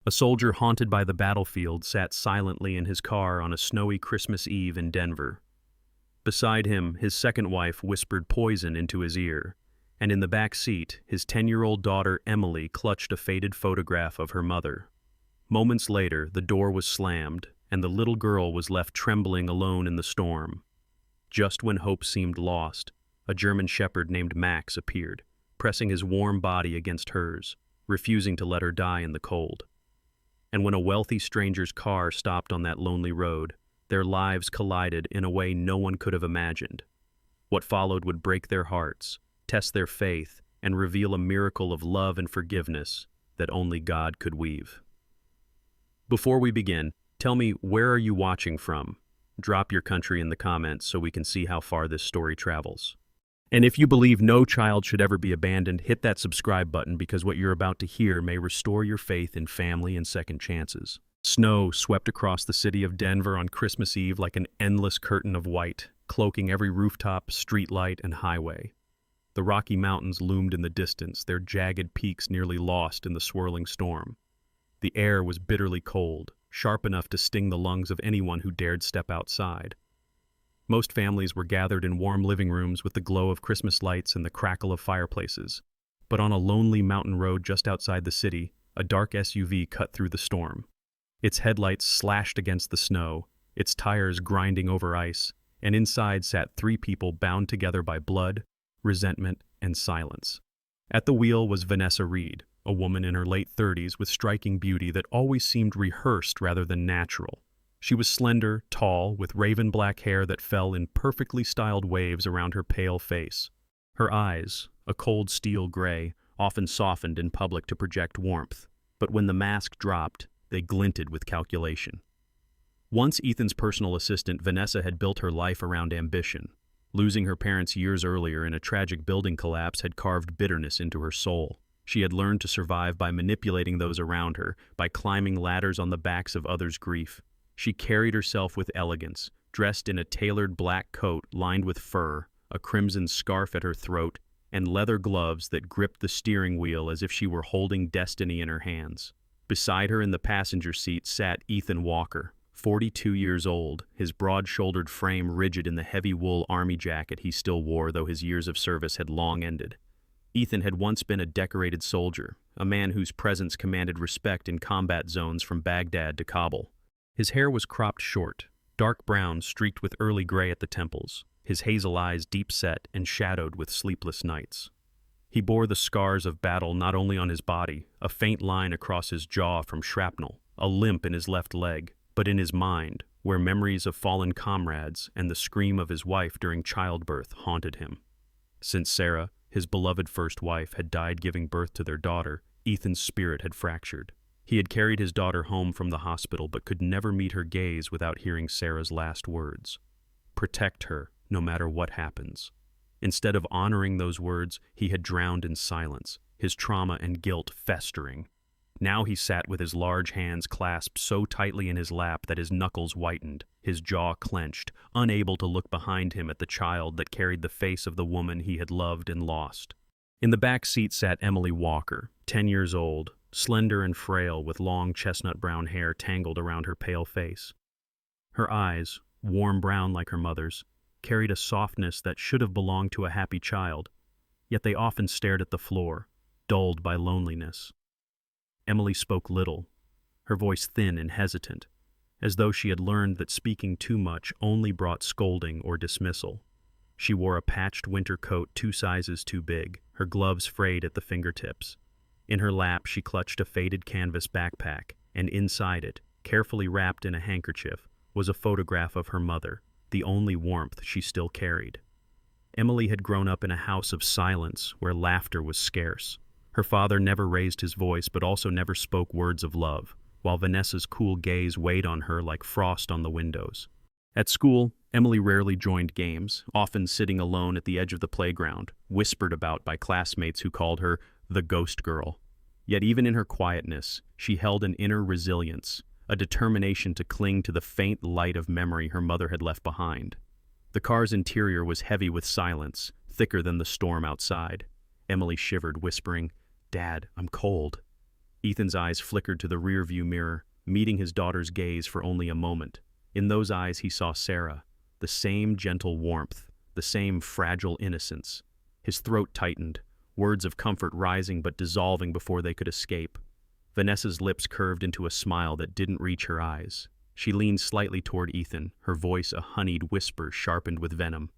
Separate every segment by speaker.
Speaker 1: A soldier haunted by the battlefield sat silently in his car on a snowy Christmas Eve in Denver. Beside him, his second wife whispered poison into his ear, and in the back seat, his 10-year-old daughter Emily clutched a faded photograph of her mother. Moments later, the door was slammed, and the little girl was left trembling alone in the storm. Just when hope seemed lost, a German shepherd named Max appeared, pressing his warm body against hers, refusing to let her die in the cold. And when a wealthy stranger's car stopped on that lonely road, their lives collided in a way no one could have imagined. What followed would break their hearts, test their faith, and reveal a miracle of love and forgiveness that only God could weave. Before we begin, tell me, where are you watching from? Drop your country in the comments so we can see how far this story travels. And if you believe no child should ever be abandoned, hit that subscribe button because what you're about to hear may restore your faith in family and second chances. Snow swept across the city of Denver on Christmas Eve like an endless curtain of white, cloaking every rooftop, streetlight, and highway. The Rocky Mountains loomed in the distance, their jagged peaks nearly lost in the swirling storm. The air was bitterly cold, sharp enough to sting the lungs of anyone who dared step outside. Most families were gathered in warm living rooms with the glow of Christmas lights and the crackle of fireplaces. But on a lonely mountain road just outside the city, a dark SUV cut through the storm. Its headlights slashed against the snow, its tires grinding over ice, and inside sat three people bound together by blood, resentment, and silence. At the wheel was Vanessa Reed, a woman in her late 30s with striking beauty that always seemed rehearsed rather than natural. She was slender, tall, with raven black hair that fell in perfectly styled waves around her pale face. Her eyes, a cold steel gray, often softened in public to project warmth, but when the mask dropped, they glinted with calculation. Once Ethan's personal assistant, Vanessa had built her life around ambition. Losing her parents years earlier in a tragic building collapse had carved bitterness into her soul. She had learned to survive by manipulating those around her, by climbing ladders on the backs of others' grief. She carried herself with elegance, dressed in a tailored black coat lined with fur, a crimson scarf at her throat, and leather gloves that gripped the steering wheel as if she were holding destiny in her hands. Beside her in the passenger seat sat Ethan Walker, 42 years old, his broad-shouldered frame rigid in the heavy wool army jacket he still wore, though his years of service had long ended. Ethan had once been a decorated soldier, a man whose presence commanded respect in combat zones from Baghdad to Kabul. His hair was cropped short, dark brown streaked with early gray at the temples, his hazel eyes deep-set and shadowed with sleepless nights. He bore the scars of battle not only on his body, a faint line across his jaw from shrapnel, a limp in his left leg, but in his mind, where memories of fallen comrades and the scream of his wife during childbirth haunted him. Since Sarah, his beloved first wife, had died giving birth to their daughter, Ethan's spirit had fractured. He had carried his daughter home from the hospital but could never meet her gaze without hearing Sarah's last words. Protect her, no matter what happens. Instead of honoring those words, he had drowned in silence, his trauma and guilt festering. Now he sat with his large hands clasped so tightly in his lap that his knuckles whitened, his jaw clenched, unable to look behind him at the child that carried the face of the woman he had loved and lost. In the back seat sat Emily Walker, 10 years old, slender and frail with long chestnut brown hair tangled around her pale face. Her eyes, warm brown like her mother's, carried a softness that should have belonged to a happy child, yet they often stared at the floor, dulled by loneliness. Emily spoke little, her voice thin and hesitant, as though she had learned that speaking too much only brought scolding or dismissal. She wore a patched winter coat 2 sizes too big, her gloves frayed at the fingertips. In her lap she clutched a faded canvas backpack, and inside it, carefully wrapped in a handkerchief, was a photograph of her mother, the only warmth she still carried. Emily had grown up in a house of silence where laughter was scarce. Her father never raised his voice but also never spoke words of love, while Vanessa's cool gaze weighed on her like frost on the windows. At school, Emily rarely joined games, often sitting alone at the edge of the playground, whispered about by classmates who called her the ghost girl. Yet even in her quietness, she held an inner resilience, a determination to cling to the faint light of memory her mother had left behind. The car's interior was heavy with silence, thicker than the storm outside. Emily shivered, whispering, "Dad, I'm cold." Ethan's eyes flickered to the rearview mirror, meeting his daughter's gaze for only a moment. In those eyes he saw Sarah, the same gentle warmth, the same fragile innocence. His throat tightened, words of comfort rising but dissolving before they could escape. Vanessa's lips curved into a smile that didn't reach her eyes. She leaned slightly toward Ethan, her voice a honeyed whisper sharpened with venom.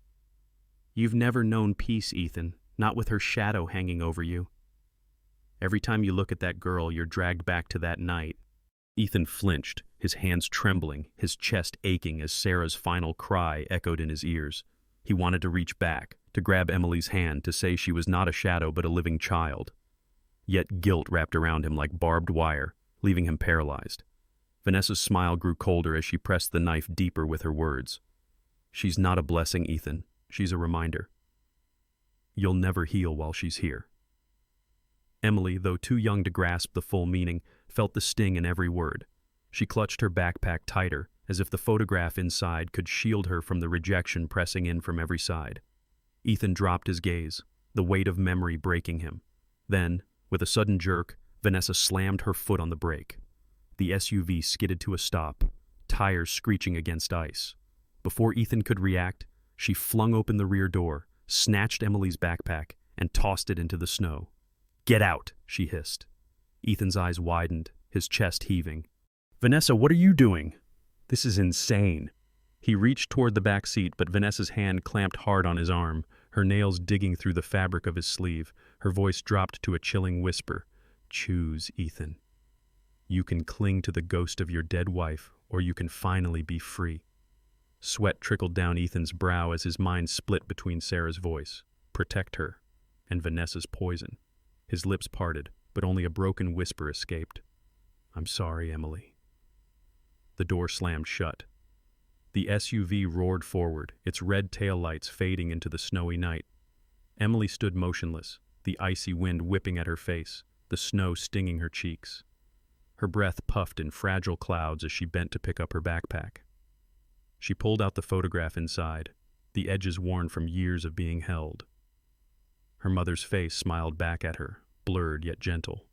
Speaker 1: "You've never known peace, Ethan, not with her shadow hanging over you. Every time you look at that girl, you're dragged back to that night." Ethan flinched, his hands trembling, his chest aching as Sarah's final cry echoed in his ears. He wanted to reach back, to grab Emily's hand, to say she was not a shadow but a living child. Yet guilt wrapped around him like barbed wire, leaving him paralyzed. Vanessa's smile grew colder as she pressed the knife deeper with her words. "She's not a blessing, Ethan. She's a reminder. You'll never heal while she's here." Emily, though too young to grasp the full meaning, felt the sting in every word. She clutched her backpack tighter, as if the photograph inside could shield her from the rejection pressing in from every side. Ethan dropped his gaze, the weight of memory breaking him. Then, with a sudden jerk, Vanessa slammed her foot on the brake. The SUV skidded to a stop, tires screeching against ice. Before Ethan could react, she flung open the rear door, snatched Emily's backpack, and tossed it into the snow. "Get out," she hissed. Ethan's eyes widened, his chest heaving. "Vanessa, what are you doing? This is insane." He reached toward the back seat, but Vanessa's hand clamped hard on his arm, her nails digging through the fabric of his sleeve. Her voice dropped to a chilling whisper. "Choose, Ethan. You can cling to the ghost of your dead wife, or you can finally be free." Sweat trickled down Ethan's brow as his mind split between Sarah's voice, "Protect her," and Vanessa's poison. His lips parted, but only a broken whisper escaped. "I'm sorry, Emily." The door slammed shut. The SUV roared forward, its red taillights fading into the snowy night. Emily stood motionless, the icy wind whipping at her face, the snow stinging her cheeks. Her breath puffed in fragile clouds as she bent to pick up her backpack. She pulled out the photograph inside, the edges worn from years of being held. Her mother's face smiled back at her, blurred yet gentle.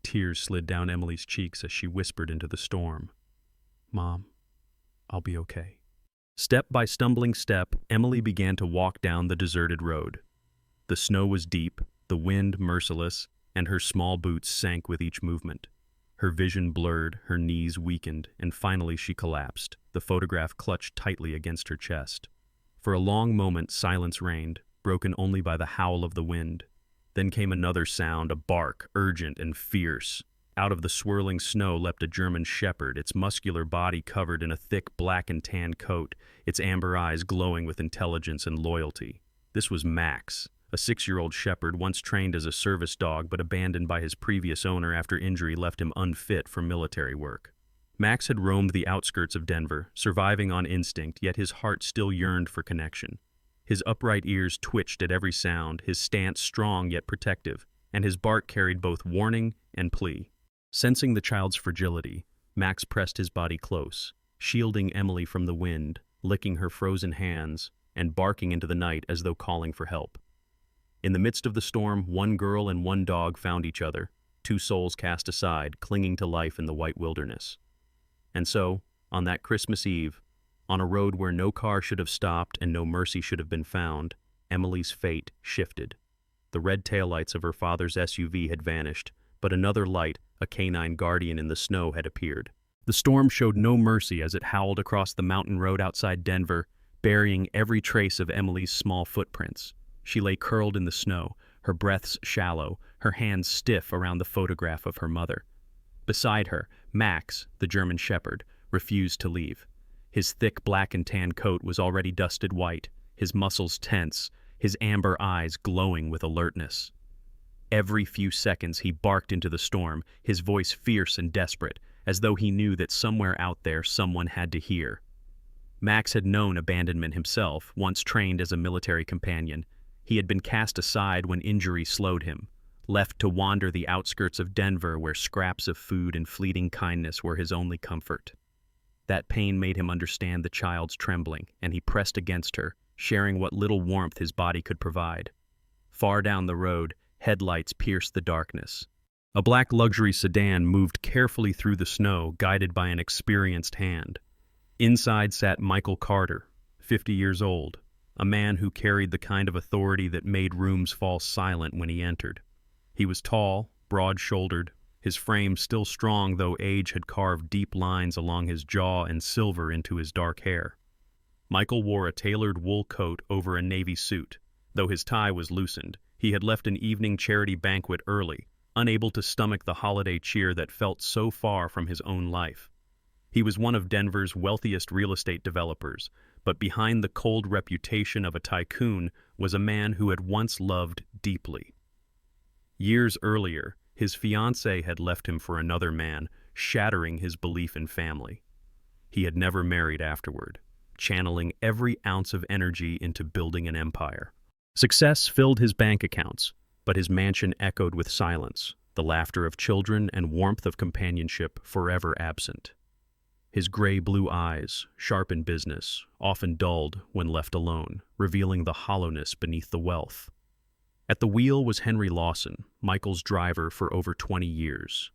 Speaker 1: Tears slid down Emily's cheeks as she whispered into the storm, "Mom, I'll be okay." Step by stumbling step, Emily began to walk down the deserted road. The snow was deep, the wind merciless, and her small boots sank with each movement. Her vision blurred, her knees weakened, and finally she collapsed, the photograph clutched tightly against her chest. For a long moment silence reigned, broken only by the howl of the wind. Then came another sound, a bark, urgent and fierce. Out of the swirling snow leapt a German shepherd, its muscular body covered in a thick black and tan coat, its amber eyes glowing with intelligence and loyalty. This was Max, a 6-year-old shepherd once trained as a service dog but abandoned by his previous owner after injury left him unfit for military work. Max had roamed the outskirts of Denver, surviving on instinct, yet his heart still yearned for connection. His upright ears twitched at every sound, his stance strong yet protective, and his bark carried both warning and plea. Sensing the child's fragility, Max pressed his body close, shielding Emily from the wind, licking her frozen hands, and barking into the night as though calling for help. In the midst of the storm, one girl and one dog found each other, two souls cast aside, clinging to life in the white wilderness. And so, on that Christmas Eve, on a road where no car should have stopped and no mercy should have been found, Emily's fate shifted. The red taillights of her father's SUV had vanished, but another light, a canine guardian in the snow, had appeared. The storm showed no mercy as it howled across the mountain road outside Denver, burying every trace of Emily's small footprints. She lay curled in the snow, her breaths shallow, her hands stiff around the photograph of her mother. Beside her, Max, the German shepherd, refused to leave. His thick black and tan coat was already dusted white, his muscles tense, his amber eyes glowing with alertness. Every few seconds he barked into the storm, his voice fierce and desperate, as though he knew that somewhere out there someone had to hear. Max had known abandonment himself, once trained as a military companion. He had been cast aside when injury slowed him, left to wander the outskirts of Denver where scraps of food and fleeting kindness were his only comfort. That pain made him understand the child's trembling, and he pressed against her, sharing what little warmth his body could provide. Far down the road, headlights pierced the darkness. A black luxury sedan moved carefully through the snow, guided by an experienced hand. Inside sat Michael Carter, 50 years old, a man who carried the kind of authority that made rooms fall silent when he entered. He was tall, broad-shouldered, his frame still strong though age had carved deep lines along his jaw and silver into his dark hair. Michael wore a tailored wool coat over a navy suit. Though his tie was loosened, he had left an evening charity banquet early, unable to stomach the holiday cheer that felt so far from his own life. He was one of Denver's wealthiest real estate developers, but behind the cold reputation of a tycoon was a man who had once loved deeply. Years earlier, his fiancée had left him for another man, shattering his belief in family. He had never married afterward, channeling every ounce of energy into building an empire. Success filled his bank accounts, but his mansion echoed with silence, the laughter of children and warmth of companionship forever absent. His gray-blue eyes, sharp in business, often dulled when left alone, revealing the hollowness beneath the wealth. At the wheel was Henry Lawson, Michael's driver for over 20 years.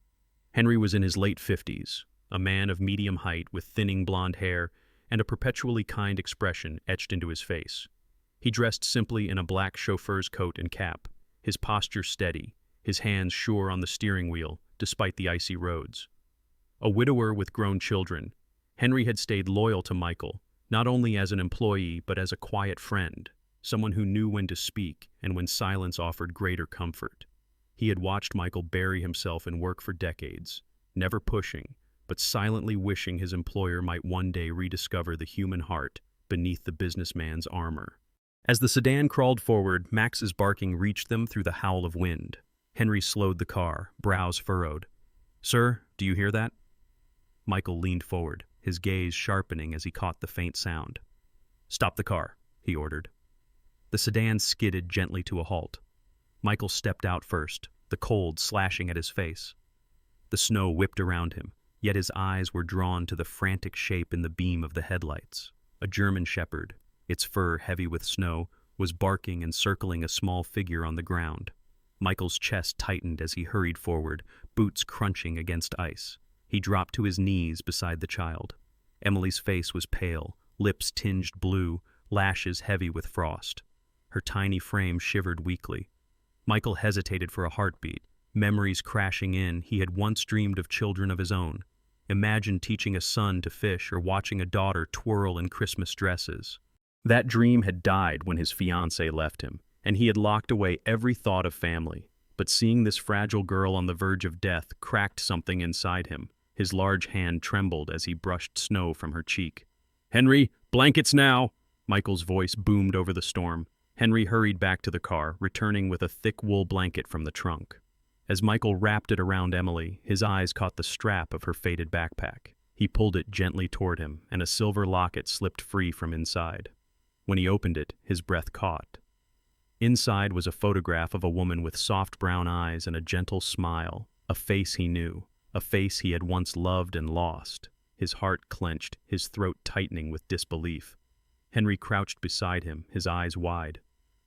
Speaker 1: Henry was in his late 50s, a man of medium height with thinning blonde hair and a perpetually kind expression etched into his face. He dressed simply in a black chauffeur's coat and cap, his posture steady, his hands sure on the steering wheel, despite the icy roads. A widower with grown children, Henry had stayed loyal to Michael, not only as an employee but as a quiet friend, someone who knew when to speak and when silence offered greater comfort. He had watched Michael bury himself in work for decades, never pushing, but silently wishing his employer might one day rediscover the human heart beneath the businessman's armor. As the sedan crawled forward, Max's barking reached them through the howl of wind. Henry slowed the car, brows furrowed. "Sir, do you hear that?" Michael leaned forward, his gaze sharpening as he caught the faint sound. "Stop the car," he ordered. The sedan skidded gently to a halt. Michael stepped out first, the cold slashing at his face. The snow whipped around him, yet his eyes were drawn to the frantic shape in the beam of the headlights. A German shepherd, its fur heavy with snow, was barking and circling a small figure on the ground. Michael's chest tightened as he hurried forward, boots crunching against ice. He dropped to his knees beside the child. Emily's face was pale, lips tinged blue, lashes heavy with frost. Her tiny frame shivered weakly. Michael hesitated for a heartbeat. Memories crashing in, he had once dreamed of children of his own. Imagined teaching a son to fish or watching a daughter twirl in Christmas dresses. That dream had died when his fiancée left him, and he had locked away every thought of family. But seeing this fragile girl on the verge of death cracked something inside him. His large hand trembled as he brushed snow from her cheek. "Henry, blankets now!" Michael's voice boomed over the storm. Henry hurried back to the car, returning with a thick wool blanket from the trunk. As Michael wrapped it around Emily, his eyes caught the strap of her faded backpack. He pulled it gently toward him, and a silver locket slipped free from inside. When he opened it, his breath caught. Inside was a photograph of a woman with soft brown eyes and a gentle smile, a face he knew, a face he had once loved and lost. His heart clenched, his throat tightening with disbelief. Henry crouched beside him, his eyes wide.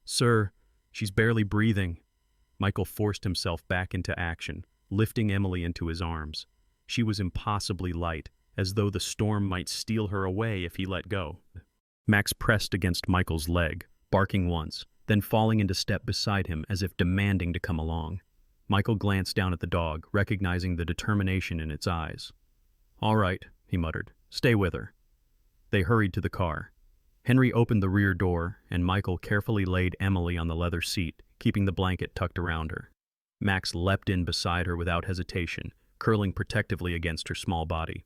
Speaker 1: "Sir, she's barely breathing." Michael forced himself back into action, lifting Emily into his arms. She was impossibly light, as though the storm might steal her away if he let go. Max pressed against Michael's leg, barking once, then falling into step beside him as if demanding to come along. Michael glanced down at the dog, recognizing the determination in its eyes. "All right," he muttered. "Stay with her." They hurried to the car. Henry opened the rear door, and Michael carefully laid Emily on the leather seat, keeping the blanket tucked around her. Max leapt in beside her without hesitation, curling protectively against her small body.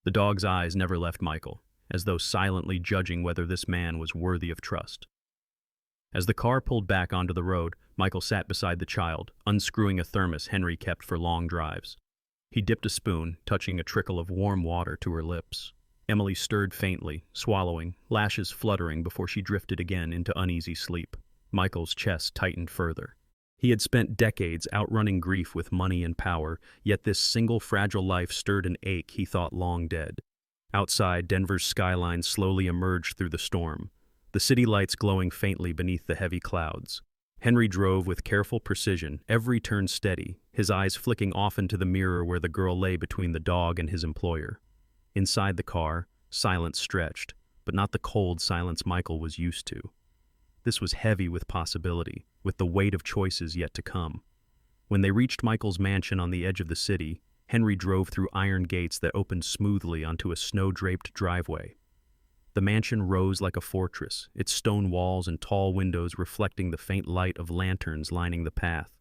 Speaker 1: The dog's eyes never left Michael, as though silently judging whether this man was worthy of trust. As the car pulled back onto the road, Michael sat beside the child, unscrewing a thermos Henry kept for long drives. He dipped a spoon, touching a trickle of warm water to her lips. Emily stirred faintly, swallowing, lashes fluttering before she drifted again into uneasy sleep. Michael's chest tightened further. He had spent decades outrunning grief with money and power, yet this single fragile life stirred an ache he thought long dead. Outside, Denver's skyline slowly emerged through the storm, the city lights glowing faintly beneath the heavy clouds. Henry drove with careful precision, every turn steady, his eyes flicking often to the mirror where the girl lay between the dog and his employer. Inside the car, silence stretched, but not the cold silence Michael was used to. This was heavy with possibility, with the weight of choices yet to come. When they reached Michael's mansion on the edge of the city, Henry drove through iron gates that opened smoothly onto a snow-draped driveway. The mansion rose like a fortress, its stone walls and tall windows reflecting the faint light of lanterns lining the path.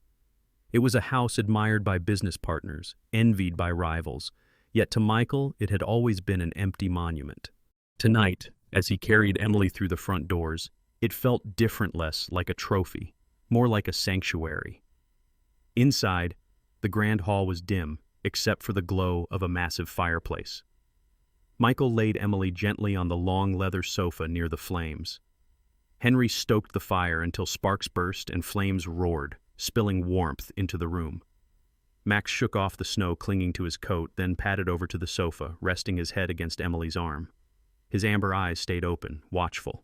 Speaker 1: It was a house admired by business partners, envied by rivals, yet to Michael it had always been an empty monument. Tonight, as he carried Emily through the front doors, it felt different, less like a trophy, more like a sanctuary. Inside, the grand hall was dim, except for the glow of a massive fireplace. Michael laid Emily gently on the long leather sofa near the flames. Henry stoked the fire until sparks burst and flames roared, spilling warmth into the room. Max shook off the snow clinging to his coat, then padded over to the sofa, resting his head against Emily's arm. His amber eyes stayed open, watchful.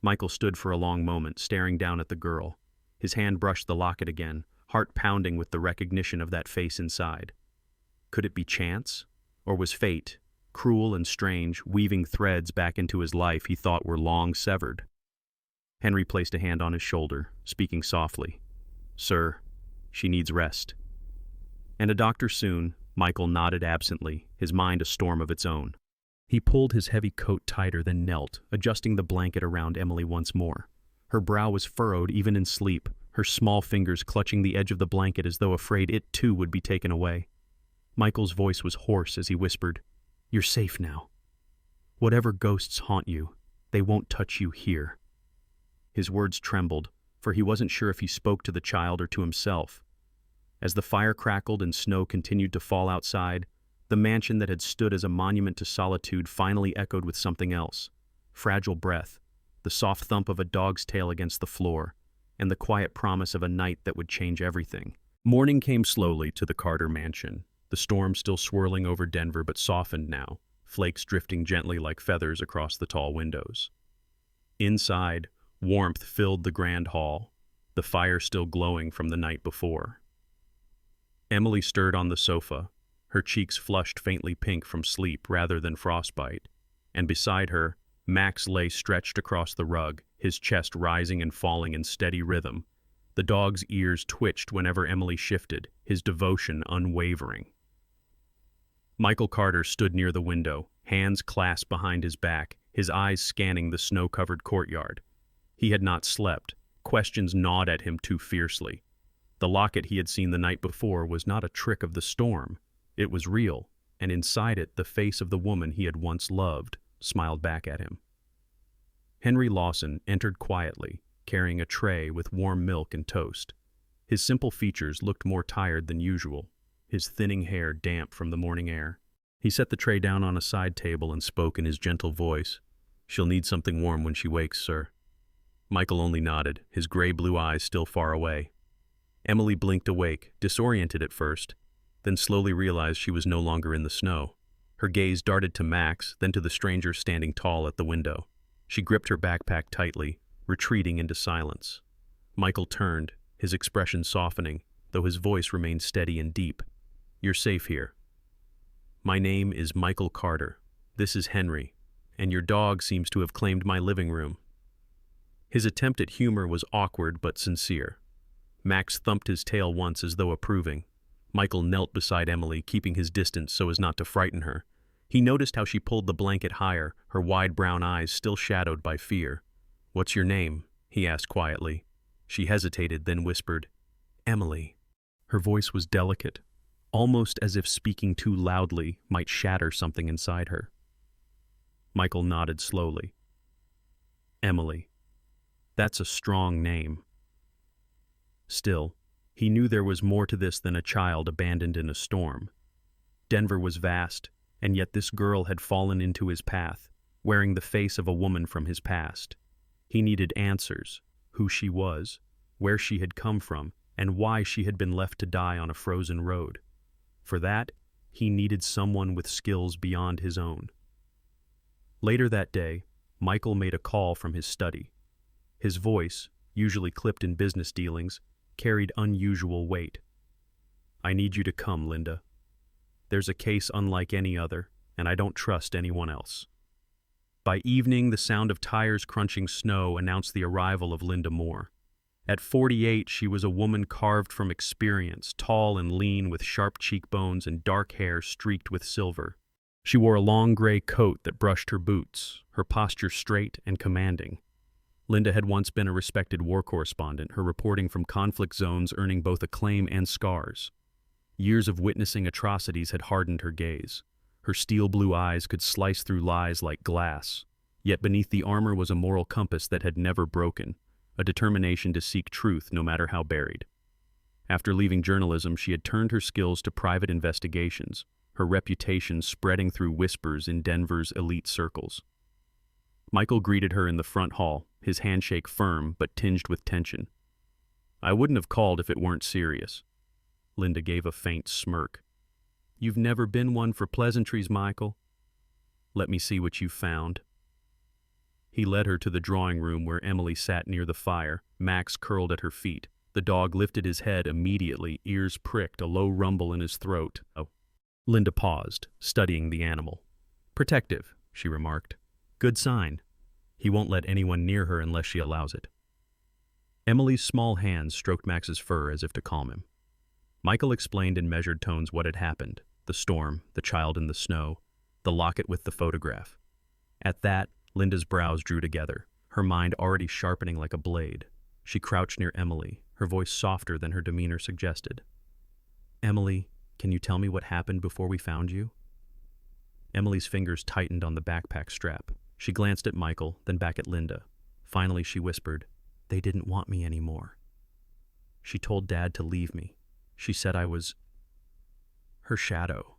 Speaker 1: Michael stood for a long moment, staring down at the girl. His hand brushed the locket again, heart pounding with the recognition of that face inside. Could it be chance? Or was fate, cruel and strange, weaving threads back into his life he thought were long severed? Henry placed a hand on his shoulder, speaking softly. "Sir, she needs rest." "And a doctor soon," Michael nodded absently, his mind a storm of its own. He pulled his heavy coat tighter, then knelt, adjusting the blanket around Emily once more. Her brow was furrowed even in sleep, her small fingers clutching the edge of the blanket as though afraid it too would be taken away. Michael's voice was hoarse as he whispered, "You're safe now. Whatever ghosts haunt you, they won't touch you here." His words trembled, for he wasn't sure if he spoke to the child or to himself. As the fire crackled and snow continued to fall outside, the mansion that had stood as a monument to solitude finally echoed with something else. Fragile breath, the soft thump of a dog's tail against the floor, and the quiet promise of a night that would change everything. Morning came slowly to the Carter mansion, the storm still swirling over Denver but softened now, flakes drifting gently like feathers across the tall windows. Inside, warmth filled the grand hall, the fire still glowing from the night before. Emily stirred on the sofa, her cheeks flushed faintly pink from sleep rather than frostbite, and beside her, Max lay stretched across the rug, his chest rising and falling in steady rhythm. The dog's ears twitched whenever Emily shifted, his devotion unwavering. Michael Carter stood near the window, hands clasped behind his back, his eyes scanning the snow-covered courtyard. He had not slept. Questions gnawed at him too fiercely. The locket he had seen the night before was not a trick of the storm. It was real, and inside it the face of the woman he had once loved smiled back at him. Henry Lawson entered quietly, carrying a tray with warm milk and toast. His simple features looked more tired than usual, his thinning hair damp from the morning air. He set the tray down on a side table and spoke in his gentle voice. "She'll need something warm when she wakes, sir." Michael only nodded, his gray-blue eyes still far away. Emily blinked awake, disoriented at first, then slowly realized she was no longer in the snow. Her gaze darted to Max, then to the stranger standing tall at the window. She gripped her backpack tightly, retreating into silence. Michael turned, his expression softening, though his voice remained steady and deep. "You're safe here. My name is Michael Carter. This is Henry, and your dog seems to have claimed my living room." His attempt at humor was awkward but sincere. Max thumped his tail once as though approving. Michael knelt beside Emily, keeping his distance so as not to frighten her. He noticed how she pulled the blanket higher, her wide brown eyes still shadowed by fear. "What's your name?" he asked quietly. She hesitated, then whispered, "Emily." Her voice was delicate, almost as if speaking too loudly might shatter something inside her. Michael nodded slowly. "Emily. That's a strong name." Still, he knew there was more to this than a child abandoned in a storm. Denver was vast, and yet this girl had fallen into his path, wearing the face of a woman from his past. He needed answers, who she was, where she had come from, and why she had been left to die on a frozen road. For that, he needed someone with skills beyond his own. Later that day, Michael made a call from his study. His voice, usually clipped in business dealings, carried unusual weight. "I need you to come, Linda. There's a case unlike any other, and I don't trust anyone else." By evening, the sound of tires crunching snow announced the arrival of Linda Moore. At 48, she was a woman carved from experience, tall and lean with sharp cheekbones and dark hair streaked with silver. She wore a long gray coat that brushed her boots, her posture straight and commanding. Linda had once been a respected war correspondent, her reporting from conflict zones earning both acclaim and scars. Years of witnessing atrocities had hardened her gaze. Her steel blue eyes could slice through lies like glass. Yet beneath the armor was a moral compass that had never broken, a determination to seek truth no matter how buried. After leaving journalism, she had turned her skills to private investigations, her reputation spreading through whispers in Denver's elite circles. Michael greeted her in the front hall, his handshake firm but tinged with tension. "I wouldn't have called if it weren't serious." Linda gave a faint smirk. "You've never been one for pleasantries, Michael. Let me see what you've found." He led her to the drawing room where Emily sat near the fire, Max curled at her feet. The dog lifted his head immediately, ears pricked, a low rumble in his throat. "Oh." Linda paused, studying the animal. "Protective," she remarked. "Good sign. He won't let anyone near her unless she allows it." Emily's small hands stroked Max's fur as if to calm him. Michael explained in measured tones what had happened: the storm, the child in the snow, the locket with the photograph. At that, Linda's brows drew together, her mind already sharpening like a blade. She crouched near Emily, her voice softer than her demeanor suggested. "Emily, can you tell me what happened before we found you?" Emily's fingers tightened on the backpack strap. She glanced at Michael, then back at Linda. Finally, she whispered, "They didn't want me anymore. She told Dad to leave me. She said I was her shadow."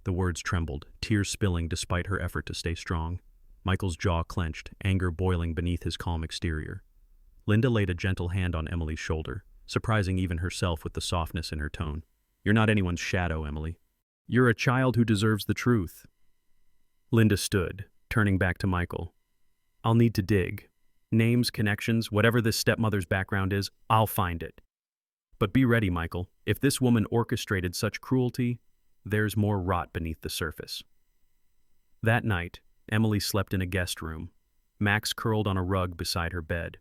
Speaker 1: The words trembled, tears spilling despite her effort to stay strong. Michael's jaw clenched, anger boiling beneath his calm exterior. Linda laid a gentle hand on Emily's shoulder, surprising even herself with the softness in her tone. "You're not anyone's shadow, Emily. You're a child who deserves the truth." Linda stood, turning back to Michael. "I'll need to dig. Names, connections, whatever this stepmother's background is, I'll find it. But be ready, Michael. If this woman orchestrated such cruelty, there's more rot beneath the surface." That night, Emily slept in a guest room, Max curled on a rug beside her bed.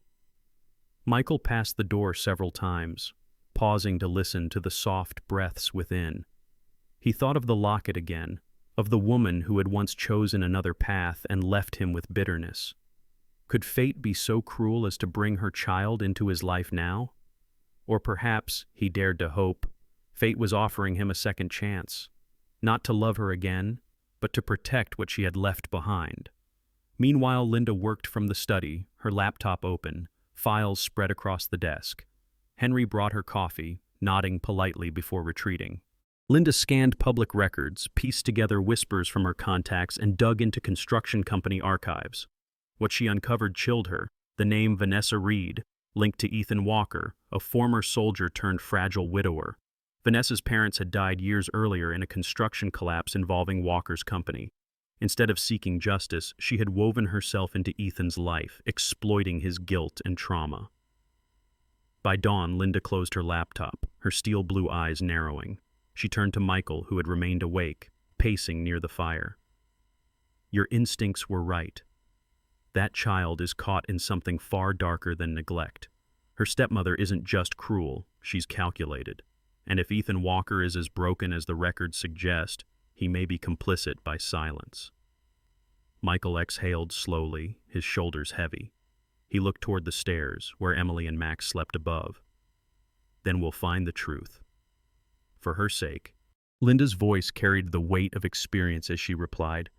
Speaker 1: Michael passed the door several times, pausing to listen to the soft breaths within. He thought of the locket again, of the woman who had once chosen another path and left him with bitterness. Could fate be so cruel as to bring her child into his life now? Or perhaps, he dared to hope, fate was offering him a second chance, not to love her again, but to protect what she had left behind. Meanwhile, Linda worked from the study, her laptop open, files spread across the desk. Henry brought her coffee, nodding politely before retreating. Linda scanned public records, pieced together whispers from her contacts, and dug into construction company archives. What she uncovered chilled her: the name Vanessa Reed, linked to Ethan Walker, a former soldier turned fragile widower. Vanessa's parents had died years earlier in a construction collapse involving Walker's company. Instead of seeking justice, she had woven herself into Ethan's life, exploiting his guilt and trauma. By dawn, Linda closed her laptop, her steel blue eyes narrowing. She turned to Michael, who had remained awake, pacing near the fire. "Your instincts were right. That child is caught in something far darker than neglect. Her stepmother isn't just cruel, she's calculated. And if Ethan Walker is as broken as the records suggest, he may be complicit by silence." Michael exhaled slowly, his shoulders heavy. He looked toward the stairs, where Emily and Max slept above. "Then we'll find the truth. For her sake." Linda's voice carried the weight of experience as she replied,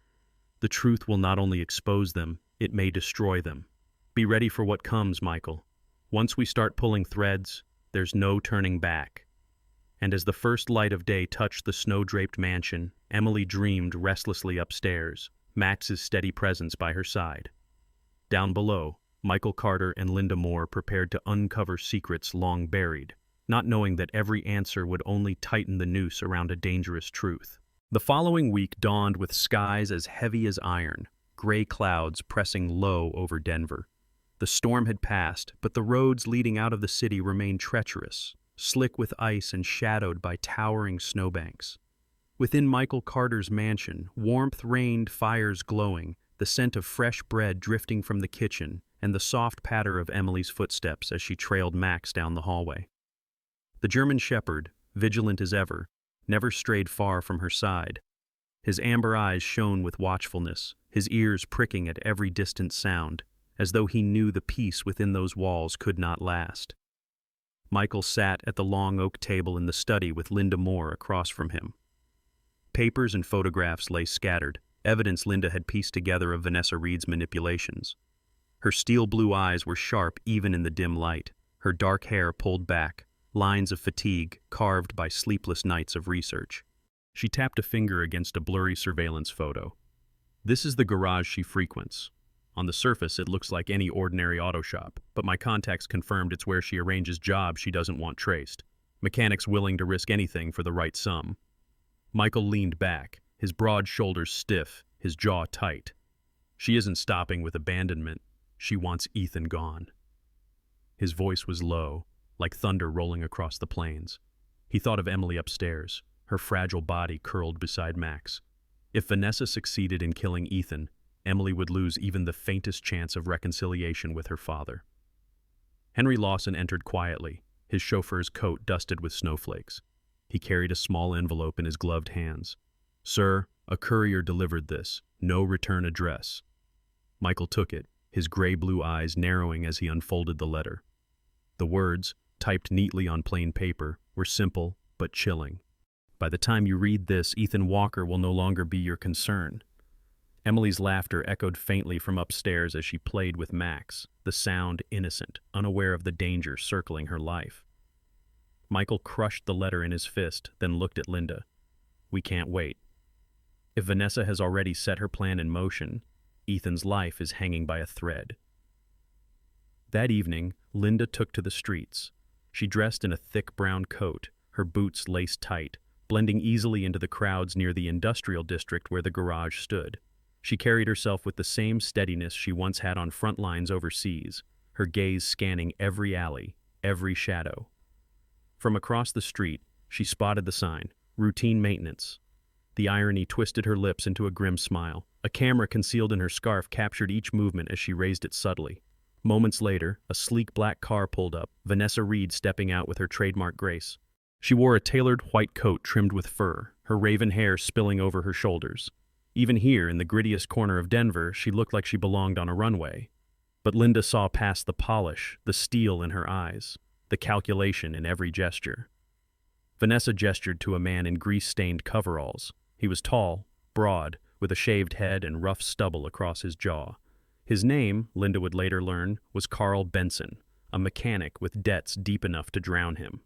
Speaker 1: "The truth will not only expose them, it may destroy them. Be ready for what comes, Michael. Once we start pulling threads, there's no turning back." And as the first light of day touched the snow-draped mansion, Emily dreamed restlessly upstairs, Max's steady presence by her side. Down below, Michael Carter and Linda Moore prepared to uncover secrets long buried, not knowing that every answer would only tighten the noose around a dangerous truth. The following week dawned with skies as heavy as iron, gray clouds pressing low over Denver. The The storm had passed, but the roads leading out of the city remained treacherous, slick with ice and shadowed by towering snowbanks. Within Michael Carter's mansion, warmth reigned, fires glowing, the scent of fresh bread drifting from the kitchen, and the soft patter of Emily's footsteps as she trailed Max down the hallway. The German shepherd, vigilant as ever, never strayed far from her side. His amber eyes shone with watchfulness, his ears pricking at every distant sound, as though he knew the peace within those walls could not last. Michael sat at the long oak table in the study with Linda Moore across from him. Papers and photographs lay scattered, evidence Linda had pieced together of Vanessa Reed's manipulations. Her steel-blue eyes were sharp even in the dim light, her dark hair pulled back, lines of fatigue carved by sleepless nights of research. She tapped a finger against a blurry surveillance photo. This is the garage she frequents. On the surface, it looks like any ordinary auto shop, but my contacts confirmed it's where she arranges jobs she doesn't want traced. Mechanics willing to risk anything for the right sum. Michael leaned back, his broad shoulders stiff, his jaw tight. She isn't stopping with abandonment. She wants Ethan gone. His voice was low, like thunder rolling across the plains. He thought of Emily upstairs, her fragile body curled beside Max. If Vanessa succeeded in killing Ethan, Emily would lose even the faintest chance of reconciliation with her father. Henry Lawson entered quietly, his chauffeur's coat dusted with snowflakes. He carried a small envelope in his gloved hands. "Sir, a courier delivered this. No return address." Michael took it, his gray-blue eyes narrowing as he unfolded the letter. The words, typed neatly on plain paper, were simple but chilling. "By the time you read this, Ethan Walker will no longer be your concern." Emily's laughter echoed faintly from upstairs as she played with Max, the sound innocent, unaware of the danger circling her life. Michael crushed the letter in his fist, then looked at Linda. "We can't wait. If Vanessa has already set her plan in motion, Ethan's life is hanging by a thread." That evening, Linda took to the streets. She dressed in a thick brown coat, her boots laced tight, blending easily into the crowds near the industrial district where the garage stood. She carried herself with the same steadiness she once had on front lines overseas, her gaze scanning every alley, every shadow. From across the street, she spotted the sign, "Routine Maintenance." The irony twisted her lips into a grim smile. A camera concealed in her scarf captured each movement as she raised it subtly. Moments later, a sleek black car pulled up, Vanessa Reed stepping out with her trademark grace. She wore a tailored white coat trimmed with fur, her raven hair spilling over her shoulders. Even here, in the grittiest corner of Denver, she looked like she belonged on a runway. But Linda saw past the polish, the steel in her eyes, the calculation in every gesture. Vanessa gestured to a man in grease-stained coveralls. He was tall, broad, with a shaved head and rough stubble across his jaw. His name, Linda would later learn, was Carl Benson, a mechanic with debts deep enough to drown him.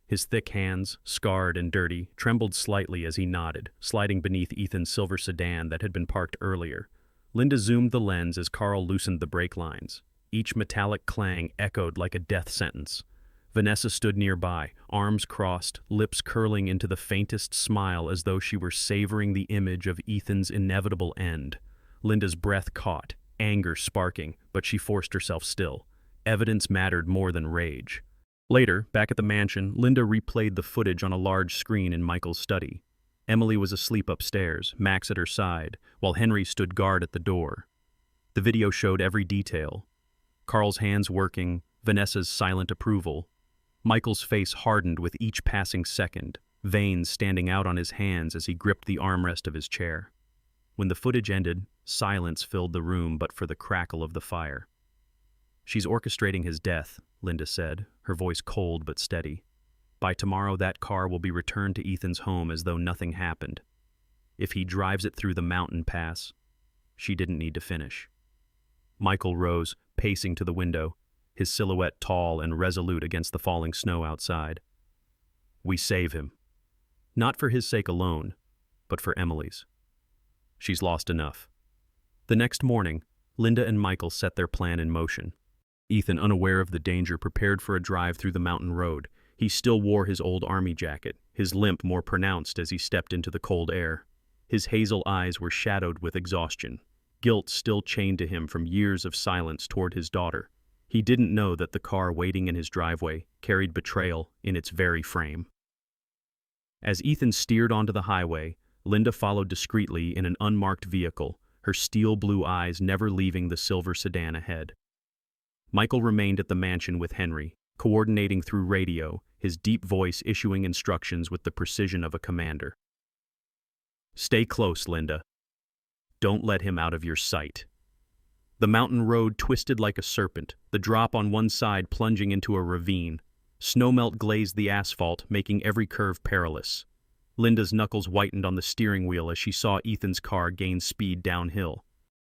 Speaker 1: His thick hands, scarred and dirty, trembled slightly as he nodded, sliding beneath Ethan's silver sedan that had been parked earlier. Linda zoomed the lens as Carl loosened the brake lines. Each metallic clang echoed like a death sentence. Vanessa stood nearby, arms crossed, lips curling into the faintest smile as though she were savoring the image of Ethan's inevitable end. Linda's breath caught, anger sparking, but she forced herself still. Evidence mattered more than rage. Later, back at the mansion, Linda replayed the footage on a large screen in Michael's study. Emily was asleep upstairs, Max at her side, while Henry stood guard at the door. The video showed every detail. Carl's hands working, Vanessa's silent approval. Michael's face hardened with each passing second, veins standing out on his hands as he gripped the armrest of his chair. When the footage ended, silence filled the room but for the crackle of the fire. "She's orchestrating his death," Linda said, her voice cold but steady. "By tomorrow that car will be returned to Ethan's home as though nothing happened. If he drives it through the mountain pass, she didn't need to finish." Michael rose, pacing to the window, his silhouette tall and resolute against the falling snow outside. "We save him. Not for his sake alone, but for Emily's. She's lost enough." The next morning, Linda and Michael set their plan in motion. Ethan, unaware of the danger, prepared for a drive through the mountain road. He still wore his old army jacket, his limp more pronounced as he stepped into the cold air. His hazel eyes were shadowed with exhaustion, guilt still chained to him from years of silence toward his daughter. He didn't know that the car waiting in his driveway carried betrayal in its very frame. As Ethan steered onto the highway, Linda followed discreetly in an unmarked vehicle, her steel blue eyes never leaving the silver sedan ahead. Michael remained at the mansion with Henry, coordinating through radio, his deep voice issuing instructions with the precision of a commander. "Stay close, Linda. Don't let him out of your sight." The mountain road twisted like a serpent, the drop on one side plunging into a ravine. Snowmelt glazed the asphalt, making every curve perilous. Linda's knuckles whitened on the steering wheel as she saw Ethan's car gain speed downhill.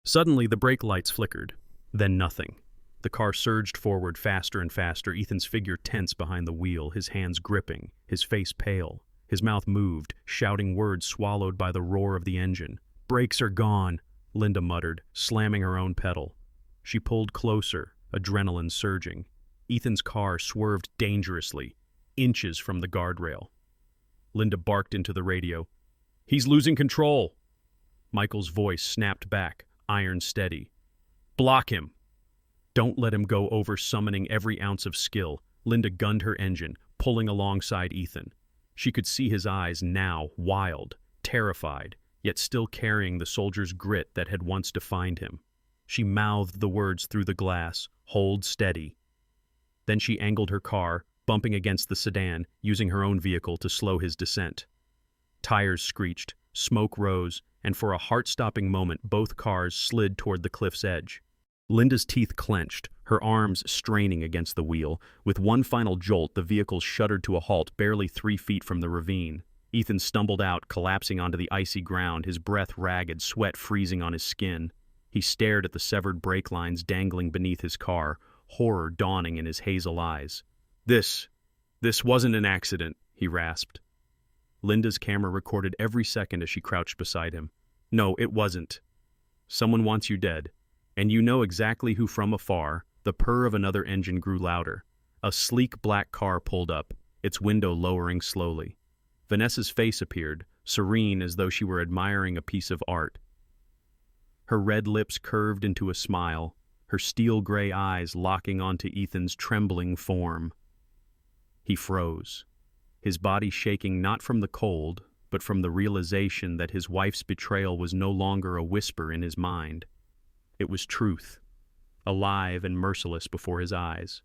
Speaker 1: Suddenly, the brake lights flickered. Then nothing. The car surged forward faster and faster, Ethan's figure tense behind the wheel, his hands gripping, his face pale. His mouth moved, shouting words swallowed by the roar of the engine. "Brakes are gone," Linda muttered, slamming her own pedal. She pulled closer, adrenaline surging. Ethan's car swerved dangerously, inches from the guardrail. Linda barked into the radio. "He's losing control." Michael's voice snapped back, iron steady. "Block him." "Don't let him go over," summoning every ounce of skill. Linda gunned her engine, pulling alongside Ethan. She could see his eyes now, wild, terrified, yet still carrying the soldier's grit that had once defined him. She mouthed the words through the glass, "Hold steady." Then she angled her car, bumping against the sedan, using her own vehicle to slow his descent. Tires screeched, smoke rose, and for a heart-stopping moment both cars slid toward the cliff's edge. Linda's teeth clenched, her arms straining against the wheel. With one final jolt, the vehicle shuddered to a halt barely 3 feet from the ravine. Ethan stumbled out, collapsing onto the icy ground, his breath ragged, sweat freezing on his skin. He stared at the severed brake lines dangling beneath his car, horror dawning in his hazel eyes. This wasn't an accident," he rasped. Linda's camera recorded every second as she crouched beside him. "No, it wasn't. Someone wants you dead. And you know exactly who." From afar, the purr of another engine grew louder. A sleek black car pulled up, its window lowering slowly. Vanessa's face appeared, serene as though she were admiring a piece of art. Her red lips curved into a smile, her steel-gray eyes locking onto Ethan's trembling form. He froze, his body shaking not from the cold, but from the realization that his wife's betrayal was no longer a whisper in his mind. It was truth, alive and merciless before his eyes.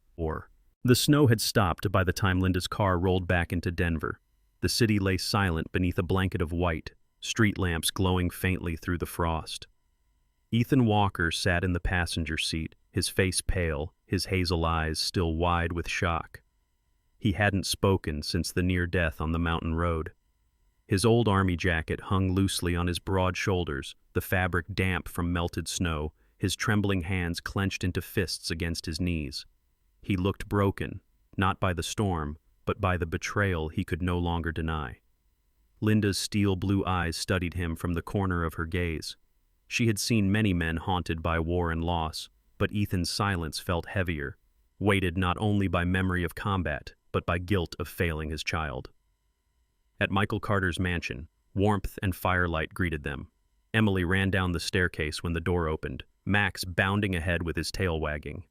Speaker 1: The snow had stopped by the time Linda's car rolled back into Denver. The city lay silent beneath a blanket of white, street lamps glowing faintly through the frost. Ethan Walker sat in the passenger seat, his face pale, his hazel eyes still wide with shock. He hadn't spoken since the near death on the mountain road. His old army jacket hung loosely on his broad shoulders, the fabric damp from melted snow, his trembling hands clenched into fists against his knees. He looked broken, not by the storm, but by the betrayal he could no longer deny. Linda's steel blue eyes studied him from the corner of her gaze. She had seen many men haunted by war and loss, but Ethan's silence felt heavier, weighted not only by memory of combat, but by guilt of failing his child. At Michael Carter's mansion, warmth and firelight greeted them. Emily ran down the staircase when the door opened, Max bounding ahead with his tail wagging.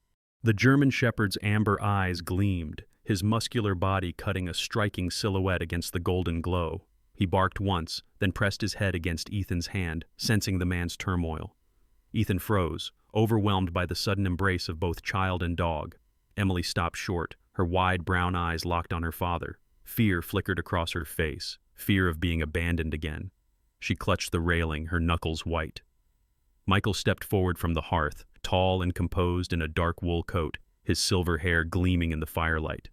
Speaker 1: The German shepherd's amber eyes gleamed, his muscular body cutting a striking silhouette against the golden glow. He barked once, then pressed his head against Ethan's hand, sensing the man's turmoil. Ethan froze, overwhelmed by the sudden embrace of both child and dog. Emily stopped short, her wide brown eyes locked on her father. Fear flickered across her face, fear of being abandoned again. She clutched the railing, her knuckles white. Michael stepped forward from the hearth, tall and composed in a dark wool coat, his silver hair gleaming in the firelight.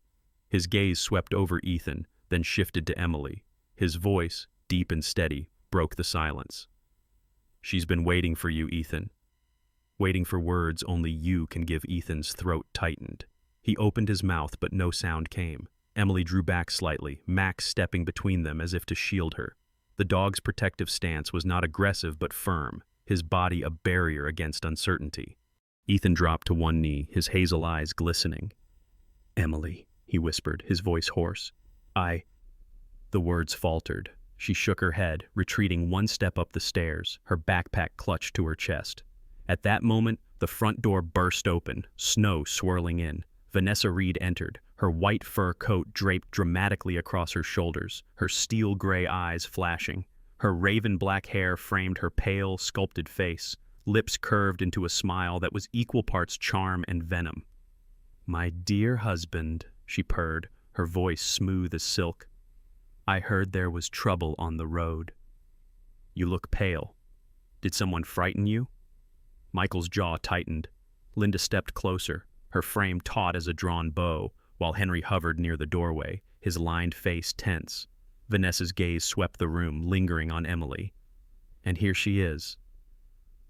Speaker 1: His gaze swept over Ethan, then shifted to Emily. His voice, deep and steady, broke the silence. "She's been waiting for you, Ethan." Waiting for words only you can give. Ethan's throat tightened. He opened his mouth, but no sound came. Emily drew back slightly, Max stepping between them as if to shield her. The dog's protective stance was not aggressive but firm, his body a barrier against uncertainty. Ethan dropped to one knee, his hazel eyes glistening. "Emily," he whispered, his voice hoarse. The words faltered. She shook her head, retreating one step up the stairs, her backpack clutched to her chest. At that moment, The front door burst open, snow swirling in. Vanessa Reed entered, her white fur coat draped dramatically across her shoulders, her steel gray eyes flashing. Her raven black hair framed her pale, sculpted face, lips curved into a smile that was equal parts charm and venom. "My dear husband," she purred, her voice smooth as silk. "I heard there was trouble on the road." "You look pale. Did someone frighten you?" Michael's jaw tightened. Linda stepped closer, her frame taut as a drawn bow, while Henry hovered near the doorway, his lined face tense. Vanessa's gaze swept the room, lingering on Emily. "And here she is."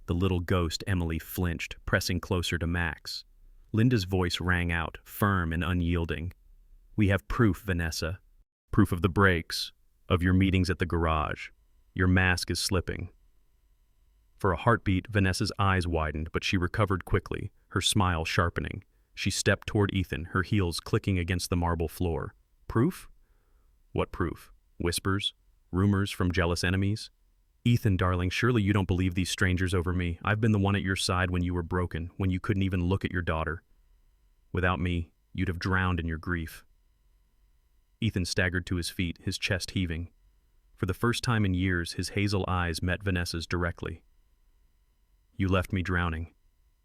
Speaker 1: The little ghost Emily flinched, pressing closer to Max. Linda's voice rang out, firm and unyielding. "We have proof, Vanessa. Proof of the breaks, of your meetings at the garage. Your mask is slipping." For a heartbeat, Vanessa's eyes widened, but she recovered quickly, her smile sharpening. She stepped toward Ethan, her heels clicking against the marble floor. "Proof? What proof? Whispers? Rumors from jealous enemies?" "Ethan, darling, surely you don't believe these strangers over me. I've been the one at your side when you were broken, when you couldn't even look at your daughter. Without me, you'd have drowned in your grief." Ethan staggered to his feet, his chest heaving. For the first time in years, his hazel eyes met Vanessa's directly. "You left me drowning,"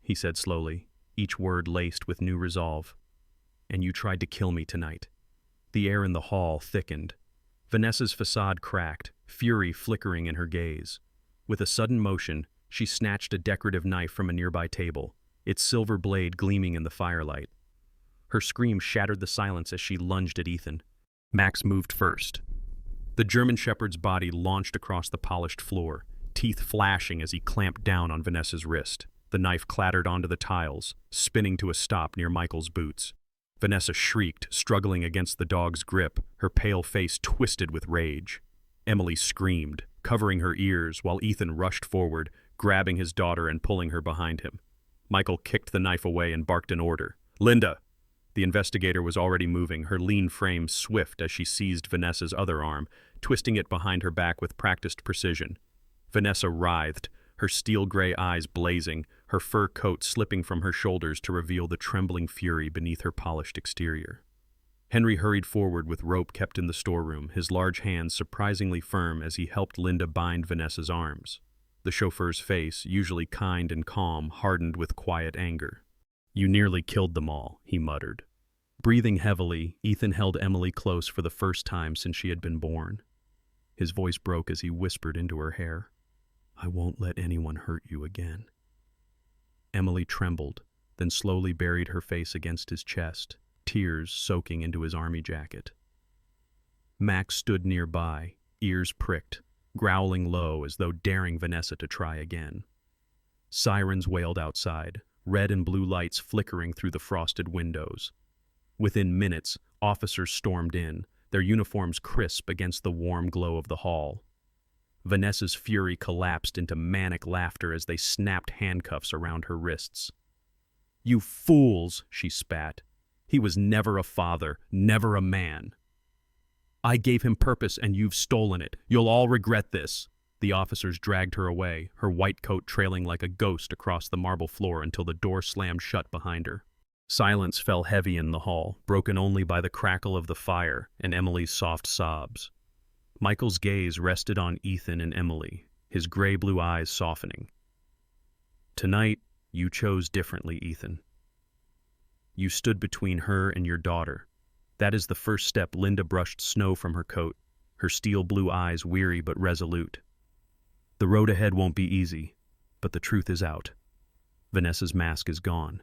Speaker 1: he said slowly, each word laced with new resolve. "And you tried to kill me tonight." The air in the hall thickened. Vanessa's facade cracked, fury flickering in her gaze. With a sudden motion, she snatched a decorative knife from a nearby table, its silver blade gleaming in the firelight. Her scream shattered the silence as she lunged at Ethan. Max moved first. The German Shepherd's body launched across the polished floor, teeth flashing as he clamped down on Vanessa's wrist. The knife clattered onto the tiles, spinning to a stop near Michael's boots. Vanessa shrieked, struggling against the dog's grip, her pale face twisted with rage. Emily screamed, covering her ears, while Ethan rushed forward, grabbing his daughter and pulling her behind him. Michael kicked the knife away and barked an order. "Linda!" The investigator was already moving, her lean frame swift as she seized Vanessa's other arm, twisting it behind her back with practiced precision. Vanessa writhed, her steel-gray eyes blazing, her fur coat slipping from her shoulders to reveal the trembling fury beneath her polished exterior. Henry hurried forward with rope kept in the storeroom, his large hands surprisingly firm as he helped Linda bind Vanessa's arms. The chauffeur's face, usually kind and calm, hardened with quiet anger. "You nearly killed them all," he muttered. Breathing heavily, Ethan held Emily close for the first time since she had been born. His voice broke as he whispered into her hair. "I won't let anyone hurt you again." Emily trembled, then slowly buried her face against his chest, tears soaking into his army jacket. Max stood nearby, ears pricked, growling low as though daring Vanessa to try again. Sirens wailed outside, red and blue lights flickering through the frosted windows. Within minutes, officers stormed in, their uniforms crisp against the warm glow of the hall. Vanessa's fury collapsed into manic laughter as they snapped handcuffs around her wrists. "You fools," she spat. "He was never a father, never a man. I gave him purpose and you've stolen it. You'll all regret this." The officers dragged her away, her white coat trailing like a ghost across the marble floor until the door slammed shut behind her. Silence fell heavy in the hall, broken only by the crackle of the fire and Emily's soft sobs. Michael's gaze rested on Ethan and Emily, his gray-blue eyes softening. "Tonight, you chose differently, Ethan. You stood between her and your daughter. That is the first step." Linda brushed snow from her coat, her steel-blue eyes weary but resolute. "The road ahead won't be easy, but the truth is out. Vanessa's mask is gone."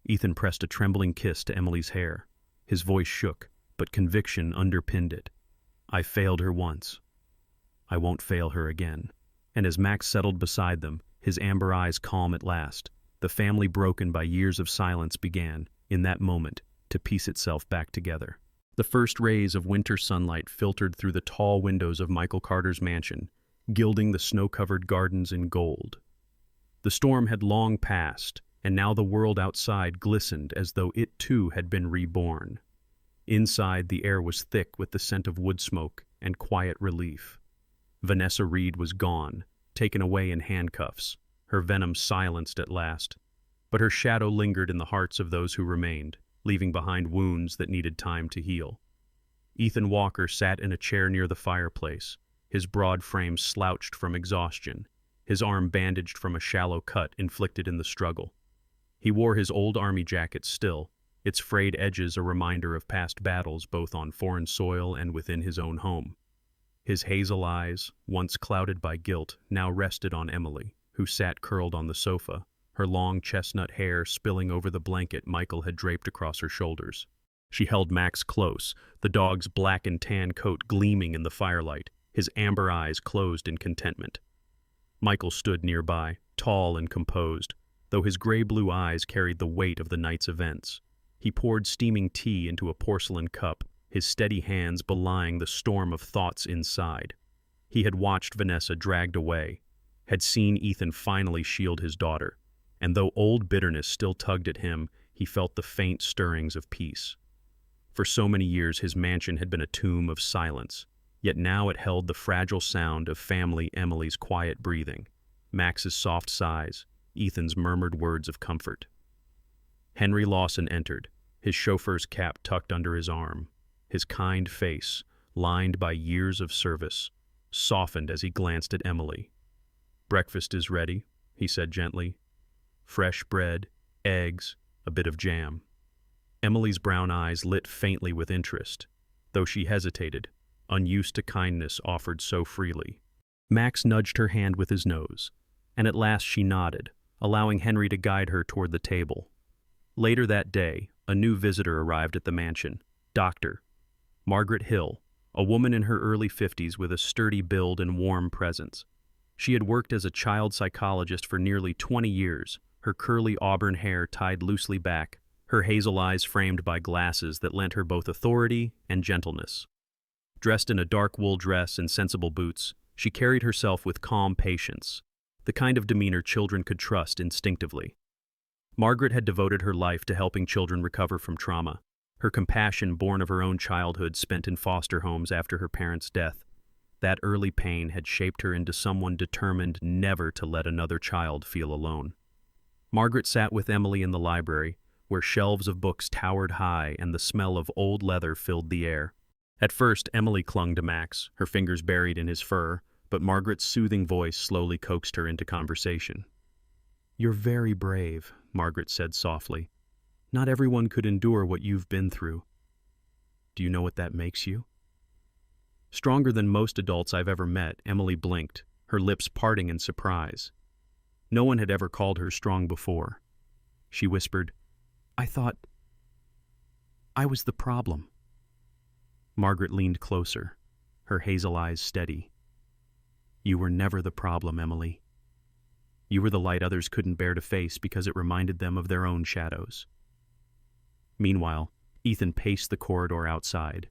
Speaker 1: Ethan pressed a trembling kiss to Emily's hair. His voice shook, but conviction underpinned it. "I failed her once. I won't fail her again." And as Max settled beside them, his amber eyes calm at last, the family broken by years of silence began, in that moment, to piece itself back together. The first rays of winter sunlight filtered through the tall windows of Michael Carter's mansion, gilding the snow-covered gardens in gold. The storm had long passed, and now the world outside glistened as though it too had been reborn. Inside, the air was thick with the scent of wood smoke and quiet relief. Vanessa Reed was gone, taken away in handcuffs, her venom silenced at last. But her shadow lingered in the hearts of those who remained, leaving behind wounds that needed time to heal. Ethan Walker sat in a chair near the fireplace, his broad frame slouched from exhaustion, his arm bandaged from a shallow cut inflicted in the struggle. He wore his old army jacket still, its frayed edges a reminder of past battles both on foreign soil and within his own home. His hazel eyes, once clouded by guilt, now rested on Emily, who sat curled on the sofa, her long chestnut hair spilling over the blanket Michael had draped across her shoulders. She held Max close, the dog's black and tan coat gleaming in the firelight, his amber eyes closed in contentment. Michael stood nearby, tall and composed, though his gray-blue eyes carried the weight of the night's events. He poured steaming tea into a porcelain cup, his steady hands belying the storm of thoughts inside. He had watched Vanessa dragged away, had seen Ethan finally shield his daughter, and though old bitterness still tugged at him, he felt the faint stirrings of peace. For so many years his mansion had been a tomb of silence, yet now it held the fragile sound of family Emily's quiet breathing, Max's soft sighs, Ethan's murmured words of comfort. Henry Lawson entered, his chauffeur's cap tucked under his arm, his kind face, lined by years of service, softened as he glanced at Emily. "Breakfast is ready," he said gently. "Fresh bread, eggs, a bit of jam." Emily's brown eyes lit faintly with interest, though she hesitated, unused to kindness offered so freely. Max nudged her hand with his nose, and at last she nodded, allowing Henry to guide her toward the table. Later that day, a new visitor arrived at the mansion, Dr. Margaret Hill, a woman in her early 50s with a sturdy build and warm presence. She had worked as a child psychologist for nearly 20 years, her curly auburn hair tied loosely back, her hazel eyes framed by glasses that lent her both authority and gentleness. Dressed in a dark wool dress and sensible boots, she carried herself with calm patience, the kind of demeanor children could trust instinctively. Margaret had devoted her life to helping children recover from trauma, her compassion born of her own childhood spent in foster homes after her parents' death. That early pain had shaped her into someone determined never to let another child feel alone. Margaret sat with Emily in the library, where shelves of books towered high and the smell of old leather filled the air. At first, Emily clung to Max, her fingers buried in his fur, but Margaret's soothing voice slowly coaxed her into conversation. "You're very brave," Margaret said softly. "Not everyone could endure what you've been through. Do you know what that makes you?" Stronger than most adults I've ever met, Emily blinked, her lips parting in surprise. No one had ever called her strong before. She whispered, "I thought I was the problem." Margaret leaned closer, her hazel eyes steady. "You were never the problem, Emily. You were the light others couldn't bear to face because it reminded them of their own shadows." Meanwhile, Ethan paced the corridor outside,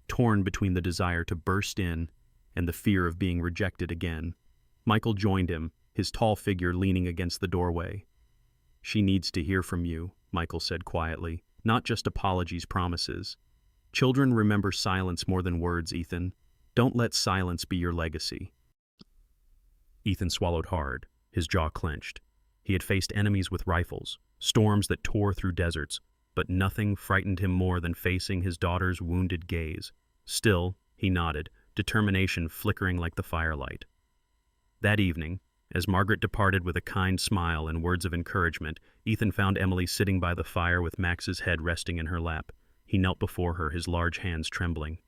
Speaker 1: torn between the desire to burst in and the fear of being rejected again. Michael joined him, his tall figure leaning against the doorway. "She needs to hear from you," Michael said quietly, "not just apologies, promises. Children remember silence more than words, Ethan. Don't let silence be your legacy." Ethan swallowed hard, his jaw clenched. He had faced enemies with rifles, storms that tore through deserts, but nothing frightened him more than facing his daughter's wounded gaze. Still, he nodded, determination flickering like the firelight. That evening, as Margaret departed with a kind smile and words of encouragement, Ethan found Emily sitting by the fire with Max's head resting in her lap. He knelt before her, his large hands trembling.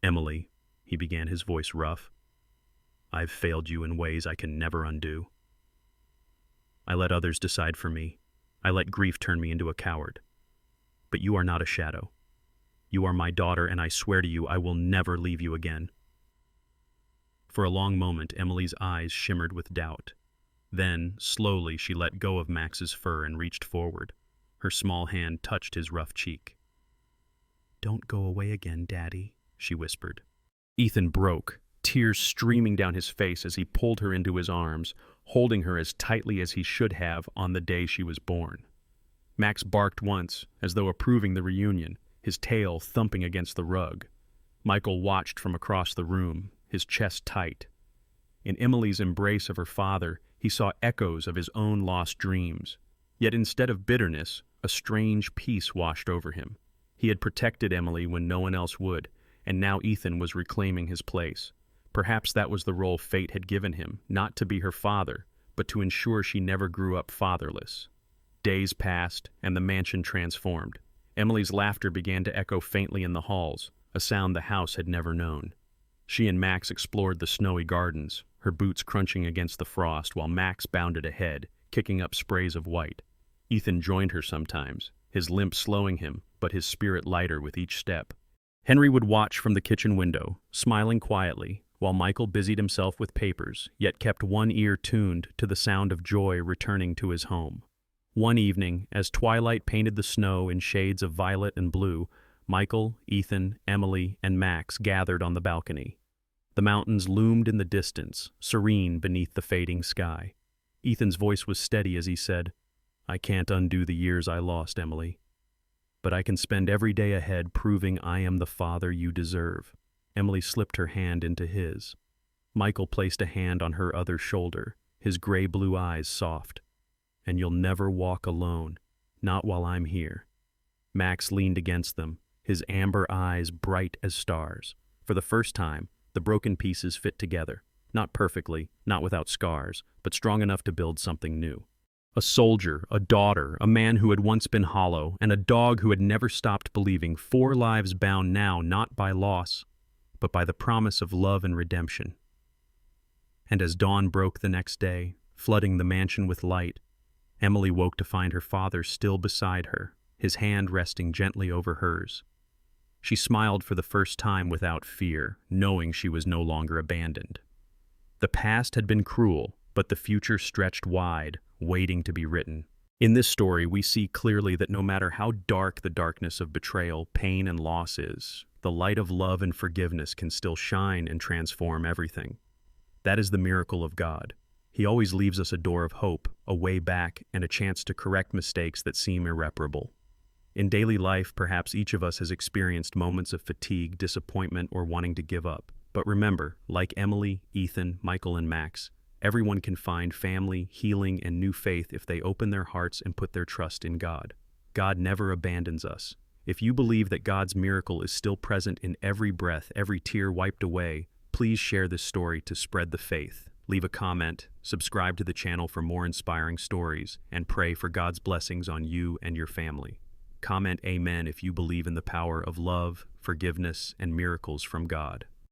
Speaker 1: "Emily," he began, his voice rough, "I've failed you in ways I can never undo. I let others decide for me. I let grief turn me into a coward. But you are not a shadow. You are my daughter, and I swear to you I will never leave you again." For a long moment, Emily's eyes shimmered with doubt. Then, slowly, she let go of Max's fur and reached forward. Her small hand touched his rough cheek. "Don't go away again, Daddy," she whispered. Ethan broke, tears streaming down his face as he pulled her into his arms, holding her as tightly as he should have on the day she was born. Max barked once, as though approving the reunion, his tail thumping against the rug. Michael watched from across the room, his chest tight. In Emily's embrace of her father, he saw echoes of his own lost dreams. Yet instead of bitterness, a strange peace washed over him. He had protected Emily when no one else would, and now Ethan was reclaiming his place. Perhaps that was the role fate had given him, not to be her father, but to ensure she never grew up fatherless. Days passed, and the mansion transformed. Emily's laughter began to echo faintly in the halls, a sound the house had never known. She and Max explored the snowy gardens, her boots crunching against the frost while Max bounded ahead, kicking up sprays of white. Ethan joined her sometimes, his limp slowing him, but his spirit lighter with each step. Henry would watch from the kitchen window, smiling quietly, while Michael busied himself with papers, yet kept one ear tuned to the sound of joy returning to his home. One evening, as twilight painted the snow in shades of violet and blue, Michael, Ethan, Emily, and Max gathered on the balcony. The mountains loomed in the distance, serene beneath the fading sky. Ethan's voice was steady as he said, "I can't undo the years I lost, Emily. But I can spend every day ahead proving I am the father you deserve." Emily slipped her hand into his. Michael placed a hand on her other shoulder, his gray-blue eyes soft. "And you'll never walk alone, not while I'm here." Max leaned against them, his amber eyes bright as stars. For the first time, the broken pieces fit together, not perfectly, not without scars, but strong enough to build something new. A soldier, a daughter, a man who had once been hollow, and a dog who had never stopped believing, 4 lives bound now not by loss, but by the promise of love and redemption. And as dawn broke the next day, flooding the mansion with light, Emily woke to find her father still beside her, his hand resting gently over hers. She smiled for the first time without fear, knowing she was no longer abandoned. The past had been cruel, but the future stretched wide, waiting to be written. In this story, we see clearly that no matter how dark the darkness of betrayal, pain, and loss is, the light of love and forgiveness can still shine and transform everything. That is the miracle of God. He always leaves us a door of hope, a way back, and a chance to correct mistakes that seem irreparable. In daily life, perhaps each of us has experienced moments of fatigue, disappointment, or wanting to give up. But remember, like Emily, Ethan, Michael, and Max, everyone can find family, healing, and new faith if they open their hearts and put their trust in God. God never abandons us. If you believe that God's miracle is still present in every breath, every tear wiped away, please share this story to spread the faith. Leave a comment, subscribe to the channel for more inspiring stories, and pray for God's blessings on you and your family. Comment Amen if you believe in the power of love, forgiveness, and miracles from God.